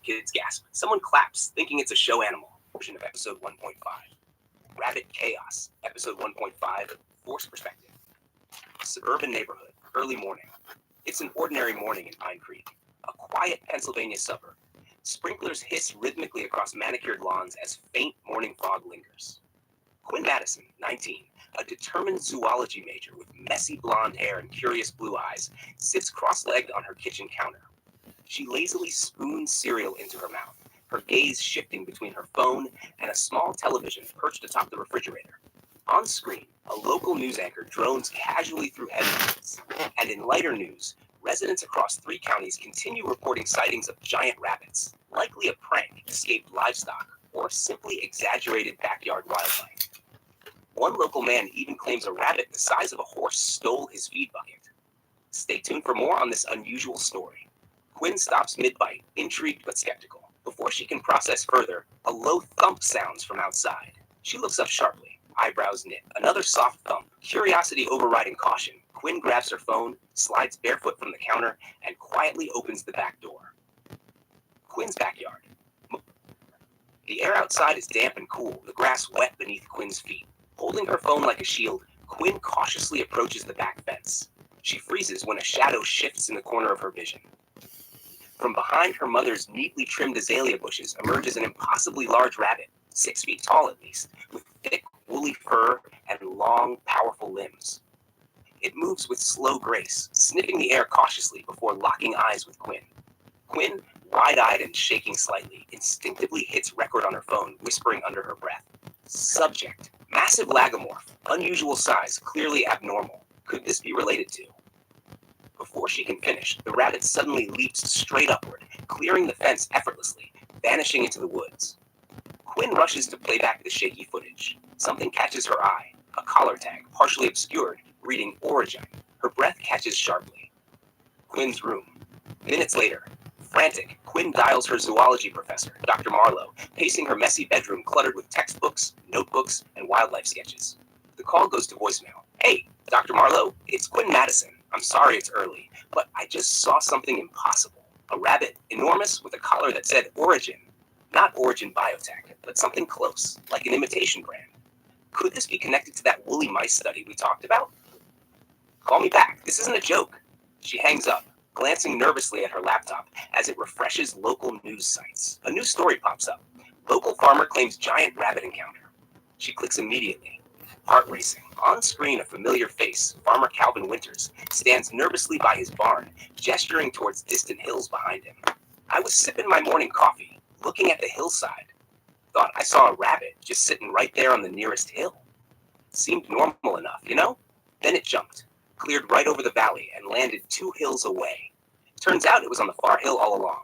Kids gasp. Someone claps, thinking it's a show animal. Portion of episode 1.5. Rabbit Chaos. Episode 1.5. Forced Perspective. Suburban neighborhood. Early morning. It's an ordinary morning in Pine Creek, a quiet Pennsylvania suburb. Sprinklers hiss rhythmically across manicured lawns as faint morning fog lingers. Quinn Madison, 19, a determined zoology major with messy blonde hair and curious blue eyes, sits cross-legged on her kitchen counter. She lazily spoons cereal into her mouth, her gaze shifting between her phone and a small television perched atop the refrigerator. On screen, a local news anchor drones casually through headlines, and in lighter news, residents across 3 counties continue reporting sightings of giant rabbits, likely a prank, escaped livestock, or simply exaggerated backyard wildlife. One local man even claims a rabbit the size of a horse stole his feed bucket. Stay tuned for more on this unusual story. Quinn stops mid-bite, intrigued but skeptical. Before she can process further, a low thump sounds from outside. She looks up sharply, eyebrows knit. Another soft thump, curiosity overriding caution. Quinn grabs her phone, slides barefoot from the counter, and quietly opens the back door. Quinn's backyard. The air outside is damp and cool, the grass wet beneath Quinn's feet. Holding her phone like a shield, Quinn cautiously approaches the back fence. She freezes when a shadow shifts in the corner of her vision. From behind her mother's neatly trimmed azalea bushes emerges an impossibly large rabbit, 6 feet tall at least, with thick, woolly fur and long, powerful limbs. It moves with slow grace, sniffing the air cautiously before locking eyes with Quinn. Quinn, wide-eyed and shaking slightly, instinctively hits record on her phone, whispering under her breath. Subject: massive lagomorph, unusual size, clearly abnormal. Could this be related to? Before she can finish, the rabbit suddenly leaps straight upward, clearing the fence effortlessly, vanishing into the woods. Quinn rushes to play back the shaky footage. Something catches her eye, a collar tag, partially obscured, reading Origin. Her breath catches sharply. Quinn's room. Minutes later, frantic, Quinn dials her zoology professor, Dr. Marlowe, pacing her messy bedroom cluttered with textbooks, notebooks, and wildlife sketches. The call goes to voicemail. Hey, Dr. Marlowe, it's Quinn Madison. I'm sorry it's early, but I just saw something impossible. A rabbit, enormous, with a collar that said Origin. Not Origin Biotech, but something close, like an imitation brand. Could this be connected to that woolly mice study we talked about? Call me back. This isn't a joke. She hangs up, glancing nervously at her laptop as it refreshes local news sites. A new story pops up. Local farmer claims giant rabbit encounter. She clicks immediately. Heart racing. On screen, a familiar face, Farmer Calvin Winters, stands nervously by his barn, gesturing towards distant hills behind him. I was sipping my morning coffee, looking at the hillside. Thought I saw a rabbit just sitting right there on the nearest hill. Seemed normal enough, you know? Then it jumped, cleared right over the valley, and landed 2 hills away. Turns out it was on the far hill all along.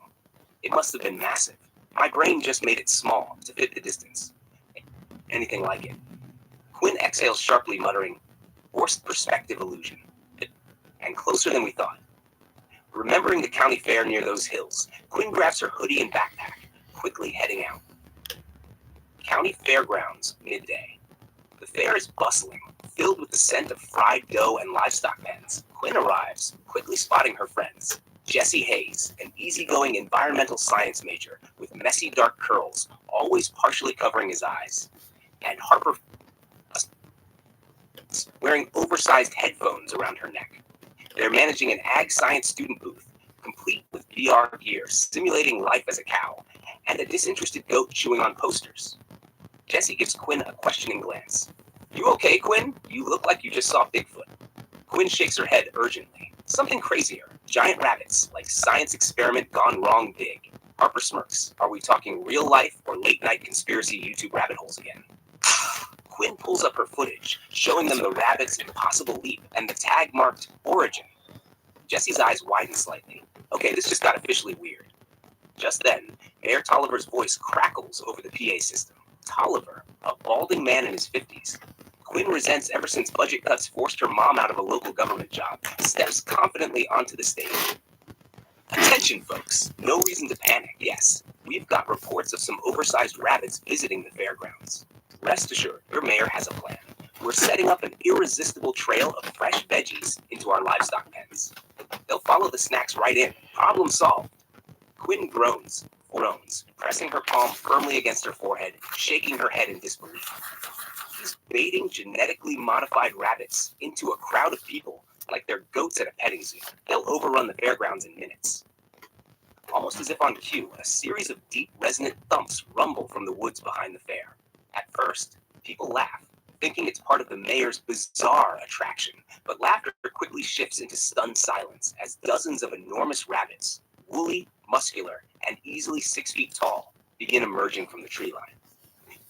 It must have been massive. My brain just made it small to fit the distance. Anything like it. Quinn exhales sharply, muttering, forced perspective illusion. And closer than we thought. Remembering the county fair near those hills, Quinn grabs her hoodie and backpack, quickly heading out. County fairgrounds, midday. The fair is bustling, filled with the scent of fried dough and livestock pens. Quinn arrives, quickly spotting her friends. Jesse Hayes, an easygoing environmental science major with messy dark curls, always partially covering his eyes. And Harper, wearing oversized headphones around her neck. They're managing an ag science student booth, complete with VR gear, simulating life as a cow, and a disinterested goat chewing on posters. Jesse gives Quinn a questioning glance. You okay, Quinn? You look like you just saw Bigfoot. Quinn shakes her head urgently. Something crazier. Giant rabbits, like science experiment gone wrong big. Harper smirks. Are we talking real life or late night conspiracy YouTube rabbit holes again? Quinn pulls up her footage, showing them the rabbit's impossible leap and the tag marked Origin. Jesse's eyes widen slightly. Okay, this just got officially weird. Just then, Mayor Tolliver's voice crackles over the PA system. Tolliver, a balding man in his 50s. Quinn resents ever since budget cuts forced her mom out of a local government job, steps confidently onto the stage. Attention, folks. No reason to panic, yes. We've got reports of some oversized rabbits visiting the fairgrounds. Rest assured, your mayor has a plan. We're setting up an irresistible trail of fresh veggies into our livestock pens. They'll follow the snacks right in. Problem solved. Quinn groans, groans, pressing her palm firmly against her forehead, shaking her head in disbelief. She's baiting genetically modified rabbits into a crowd of people like they're goats at a petting zoo. They'll overrun the fairgrounds in minutes. Almost as if on cue, a series of deep, resonant thumps rumble from the woods behind the fair. At first, people laugh, thinking it's part of the mayor's bizarre attraction, but laughter quickly shifts into stunned silence as dozens of enormous rabbits, woolly, muscular, and easily 6 feet tall, begin emerging from the tree line.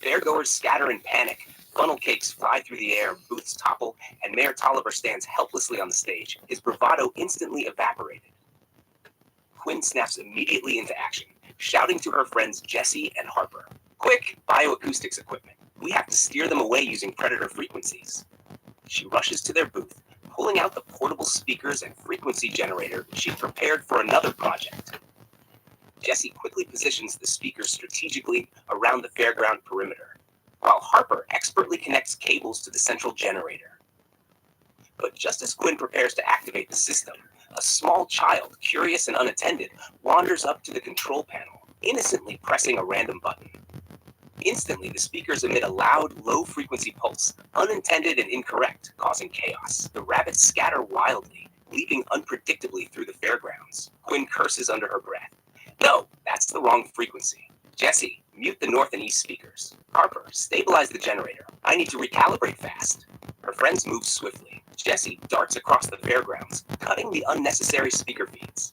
Fairgoers scatter in panic, funnel cakes fly through the air, booths topple, and Mayor Tolliver stands helplessly on the stage, his bravado instantly evaporated. Quinn snaps immediately into action, shouting to her friends Jessie and Harper, "Quick, bio-acoustics equipment. We have to steer them away using predator frequencies." She rushes to their booth, pulling out the portable speakers and frequency generator she'd prepared for another project. Jessie quickly positions the speakers strategically around the fairground perimeter, while Harper expertly connects cables to the central generator. But just as Quinn prepares to activate the system, a small child, curious and unattended, wanders up to the control panel, innocently pressing a random button. Instantly, the speakers emit a loud, low-frequency pulse, unintended and incorrect, causing chaos. The rabbits scatter wildly, leaping unpredictably through the fairgrounds. Quinn curses under her breath. "No, that's the wrong frequency. Jessie, mute the north and east speakers. Harper, stabilize the generator. I need to recalibrate fast." Her friends move swiftly. Jessie darts across the fairgrounds, cutting the unnecessary speaker feeds.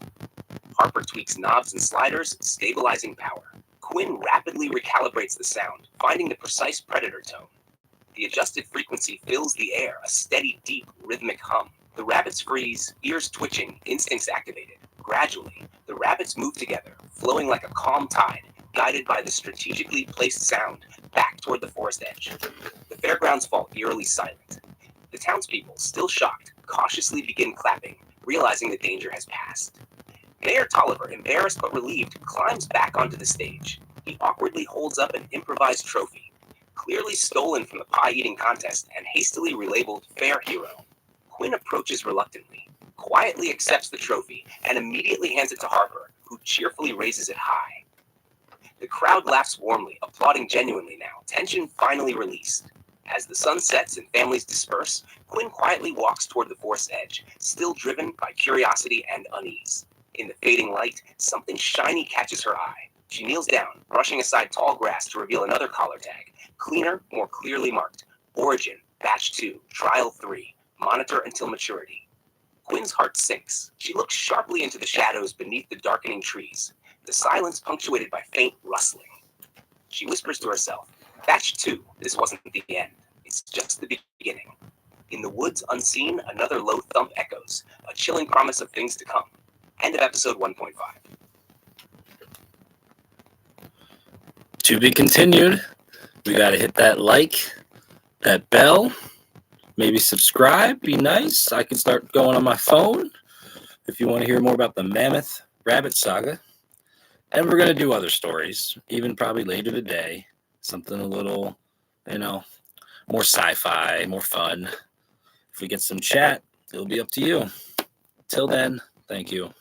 Harper tweaks knobs and sliders, stabilizing power. Quinn rapidly recalibrates the sound, finding the precise predator tone. The adjusted frequency fills the air, a steady, deep, rhythmic hum. The rabbits freeze, ears twitching, instincts activated. Gradually, the rabbits move together, flowing like a calm tide, guided by the strategically placed sound, back toward the forest edge. The fairgrounds fall eerily silent. The townspeople, still shocked, cautiously begin clapping, realizing the danger has passed. Mayor Tolliver, embarrassed but relieved, climbs back onto the stage. He awkwardly holds up an improvised trophy, clearly stolen from the pie-eating contest and hastily relabeled Fair Hero. Quinn approaches reluctantly, quietly accepts the trophy, and immediately hands it to Harper, who cheerfully raises it high. The crowd laughs warmly, applauding genuinely now, tension finally released. As the sun sets and families disperse, Quinn quietly walks toward the forest's edge, still driven by curiosity and unease. In the fading light, something shiny catches her eye. She kneels down, brushing aside tall grass to reveal another collar tag, cleaner, more clearly marked. Origin, Batch 2, Trial 3, Monitor until maturity. Quinn's heart sinks. She looks sharply into the shadows beneath the darkening trees, the silence punctuated by faint rustling. She whispers to herself, "Batch 2, this wasn't the end. It's just the beginning." In the woods unseen, another low thump echoes, a chilling promise of things to come. End of episode 1.5. To be continued. We got to hit that like, that bell, maybe subscribe, be nice. I can start going on my phone if you want to hear more about the Mammoth Rabbit Saga. And we're going to do other stories, even probably later today. Something a little, more sci-fi, more fun. If we get some chat, it'll be up to you. Till then, thank you.